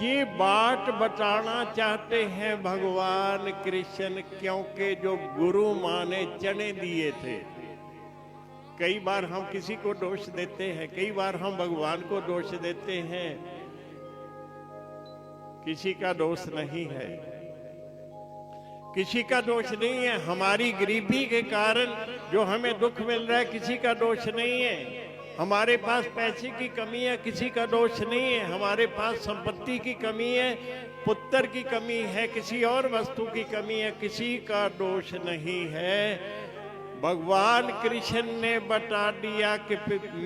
ये बात बताना चाहते हैं भगवान कृष्ण, क्योंकि जो गुरु माँ ने चने दिए थे। कई बार हम किसी को दोष देते हैं, कई बार हम भगवान को दोष देते हैं। किसी का दोष नहीं है, किसी का दोष नहीं है। हमारी गरीबी के कारण जो हमें दुख मिल रहा है, किसी का दोष नहीं है। हमारे पास पैसे की कमी है, किसी का दोष नहीं है। हमारे पास संपत्ति की कमी है, पुत्र की कमी है, किसी और वस्तु की कमी है, किसी का दोष नहीं है। भगवान कृष्ण ने बता दिया कि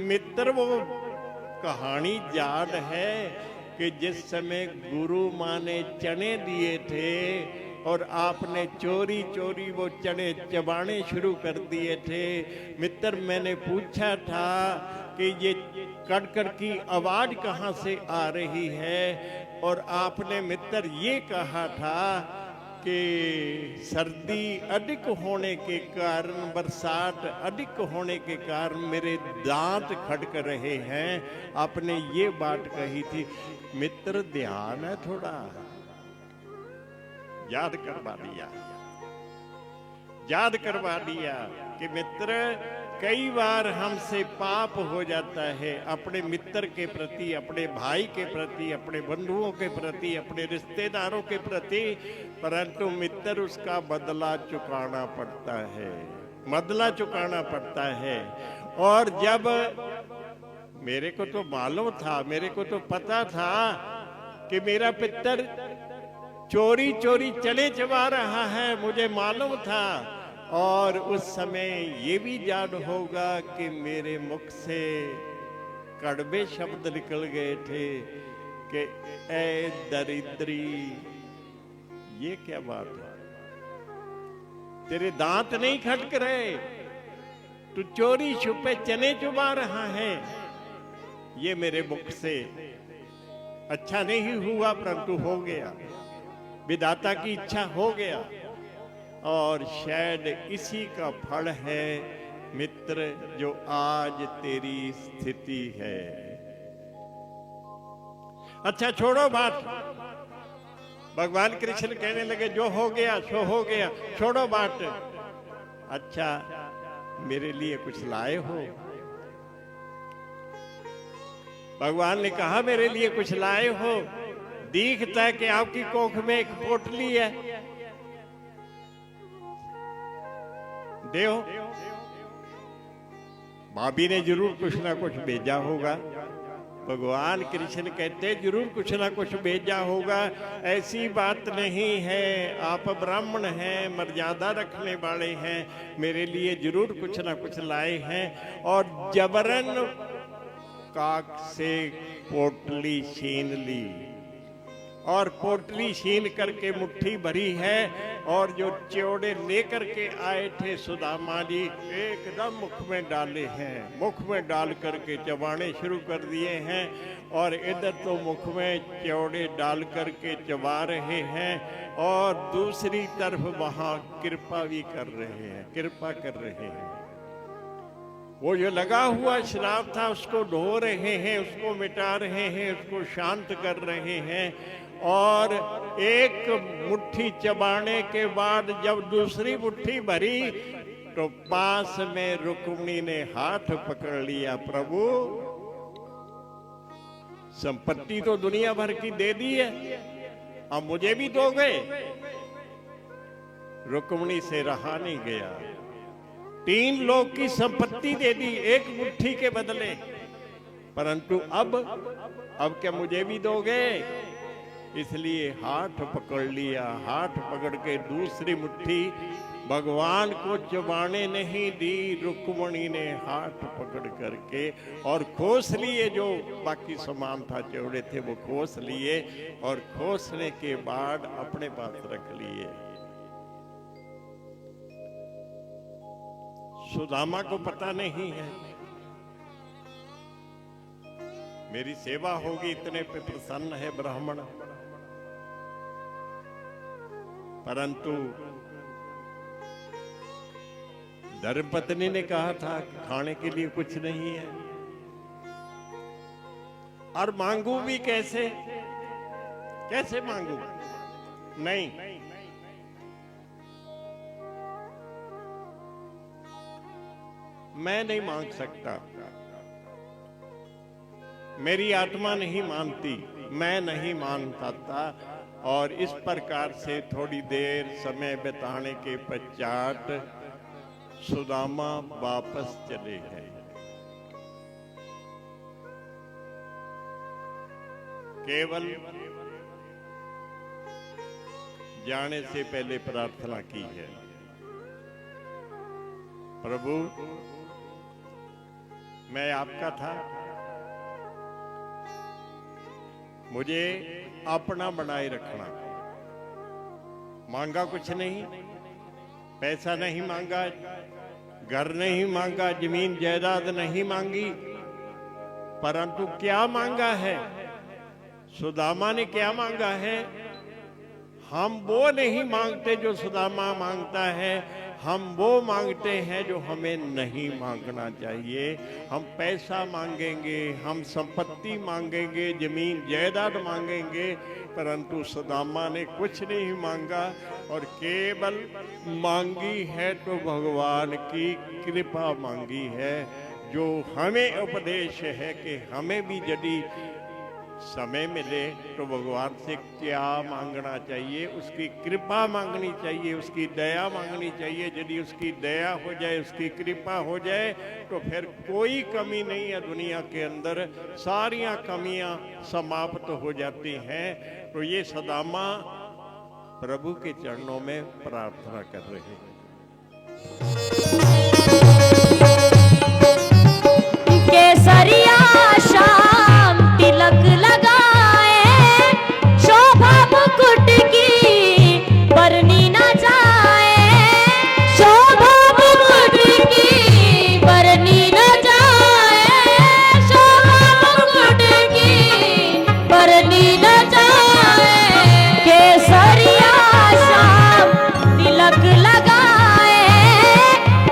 मित्र, वो कहानी याद है कि जिस समय गुरु माँ ने चने दिए थे और आपने चोरी चोरी वो चने चबाने शुरू कर दिए थे। मित्र, मैंने पूछा था कि ये कड़कड़ की आवाज कहाँ से आ रही है, और आपने मित्र ये कहा था कि सर्दी अधिक होने के कारण, बरसात अधिक होने के कारण मेरे दांत खटक रहे हैं। आपने ये बात कही थी। मित्र, ध्यान है थोड़ा, याद करवा दिया, याद करवा दिया कि मित्र, कई बार हमसे पाप हो जाता है अपने मित्र के प्रति, अपने भाई के प्रति, अपने बंधुओं के प्रति, अपने रिश्तेदारों के प्रति, परंतु मित्र उसका बदला चुकाना पड़ता है, बदला चुकाना पड़ता है। और जब मेरे को तो मालूम था, मेरे को तो पता था कि मेरा पितर चोरी चोरी चने चबा रहा है, मुझे मालूम था। और उस समय ये भी याद होगा कि मेरे मुख से कड़वे शब्द निकल गए थे कि ऐ दरिद्री, ये क्या बात है, तेरे दांत नहीं खटक रहे, तू चोरी छुपे चने चुबा रहा है। ये मेरे मुख से अच्छा नहीं हुआ, परंतु हो गया, विधाता की इच्छा हो गया। और शायद इसी का फल है मित्र, जो आज तेरी स्थिति है। अच्छा, छोड़ो बात। भगवान कृष्ण कहने लगे, जो हो गया सो हो गया, छोड़ो बात। अच्छा, मेरे लिए कुछ लाए हो? भगवान ने कहा, मेरे लिए कुछ लाए हो? दिखता है कि आपकी कोख में एक पोटली है, देव। भाभी ने जरूर कुछ ना कुछ भेजा होगा। भगवान कृष्ण कहते, जरूर कुछ ना कुछ भेजा होगा, ऐसी बात नहीं है। आप ब्राह्मण हैं, मर्यादा रखने वाले हैं, मेरे लिए जरूर कुछ ना कुछ लाए हैं। और जबरन काक से पोटली छीन ली, और पोटली छीन करके मुट्ठी भरी है, और जो च्योड़े लेकर के आए थे सुदामा जी, एकदम मुख में डाले हैं, मुख में डाल करके चबाने शुरू कर दिए हैं। और इधर तो मुख में च्योड़े डाल करके चबा रहे हैं, और दूसरी तरफ वहां कृपा भी कर रहे हैं, कृपा कर रहे हैं। वो जो लगा हुआ श्राप था उसको धो रहे हैं, उसको मिटा रहे हैं, उसको शांत कर रहे हैं। और एक मुट्ठी चबाने के बाद जब दूसरी मुट्ठी भरी, तो पास में रुक्मिणी ने हाथ पकड़ लिया। प्रभु, संपत्ति तो दुनिया भर की दे दी है, अब मुझे भी दोगे? रुक्मिणी से रहा नहीं गया, 3 लोग की संपत्ति दे दी एक मुट्ठी के बदले, परंतु अब क्या मुझे भी दोगे? इसलिए हाथ पकड़ लिया। हाथ पकड़ के दूसरी मुट्ठी भगवान को चबाने नहीं दी, रुक्मिणी ने हाथ पकड़ करके और खोस लिए। जो बाकी सामान था, चौड़े थे, वो खोस लिए, और खोसने के बाद अपने पास रख लिए। सुदामा को पता नहीं है, मेरी सेवा होगी, इतने पे प्रसन्न है ब्राह्मण। परंतु धर्मपत्नी ने कहा था खाने के लिए कुछ नहीं है, और मांगू भी कैसे? कैसे मांगू? नहीं, मैं नहीं मांग सकता, मेरी आत्मा नहीं मानती, मैं नहीं मान पाता। और इस प्रकार से थोड़ी देर समय बिताने के पश्चात सुदामा वापस चले गए। केवल जाने से पहले प्रार्थना की है, प्रभु मैं आपका था, मुझे अपना बनाए रखना। मांगा कुछ नहीं, पैसा नहीं मांगा, घर नहीं मांगा, जमीन जायदाद नहीं मांगी, परंतु क्या मांगा है? सुदामा ने क्या मांगा है? हम वो नहीं मांगते जो सुदामा मांगता है, हम वो मांगते हैं जो हमें नहीं मांगना चाहिए। हम पैसा मांगेंगे, हम संपत्ति मांगेंगे, जमीन जायदाद मांगेंगे, परंतु सुदामा ने कुछ नहीं मांगा और केवल मांगी है तो भगवान की कृपा मांगी है। जो हमें उपदेश है कि हमें भी यदि समय मिले तो भगवान से क्या मांगना चाहिए, उसकी कृपा मांगनी चाहिए, उसकी दया मांगनी चाहिए। यदि उसकी दया हो जाए, उसकी कृपा हो जाए तो फिर कोई कमी नहीं है दुनिया के अंदर, सारियां कमियां समाप्त हो जाती हैं। तो ये सुदामा प्रभु के चरणों में प्रार्थना कर रहे हैं। केसरिया शाम तिलक लगाए, शोभा मुकुट की बरनी न जाए, शोभा मुकुट की बरनी न जाए, शोभा मुकुट की बरनी न जाए। केसरिया शाम तिलक लगाए,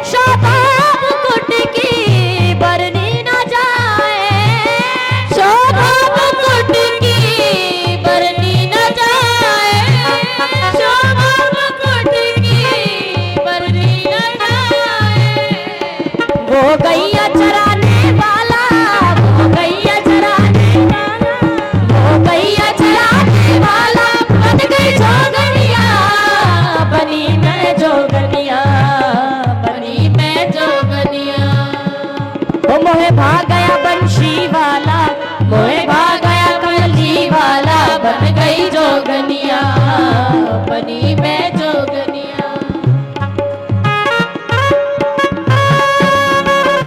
शोभा मुकुट की बरनी न जाए, शोभा मुकुट की बरनी न जाए, शोभा मुकुट की बरनी न जाए। वो गैया चराने वाला, वो गैया चराने वाला, वो गैया चराने वाला बन गई जोगनिया, बनी मैं जोगनिया, बनी मैं जोगनिया। वो मोहे भाग गया बंशी वाला, मोहे भाग गया कमली वाला, बन गई जोगनिया, बनी मैं जोगनिया।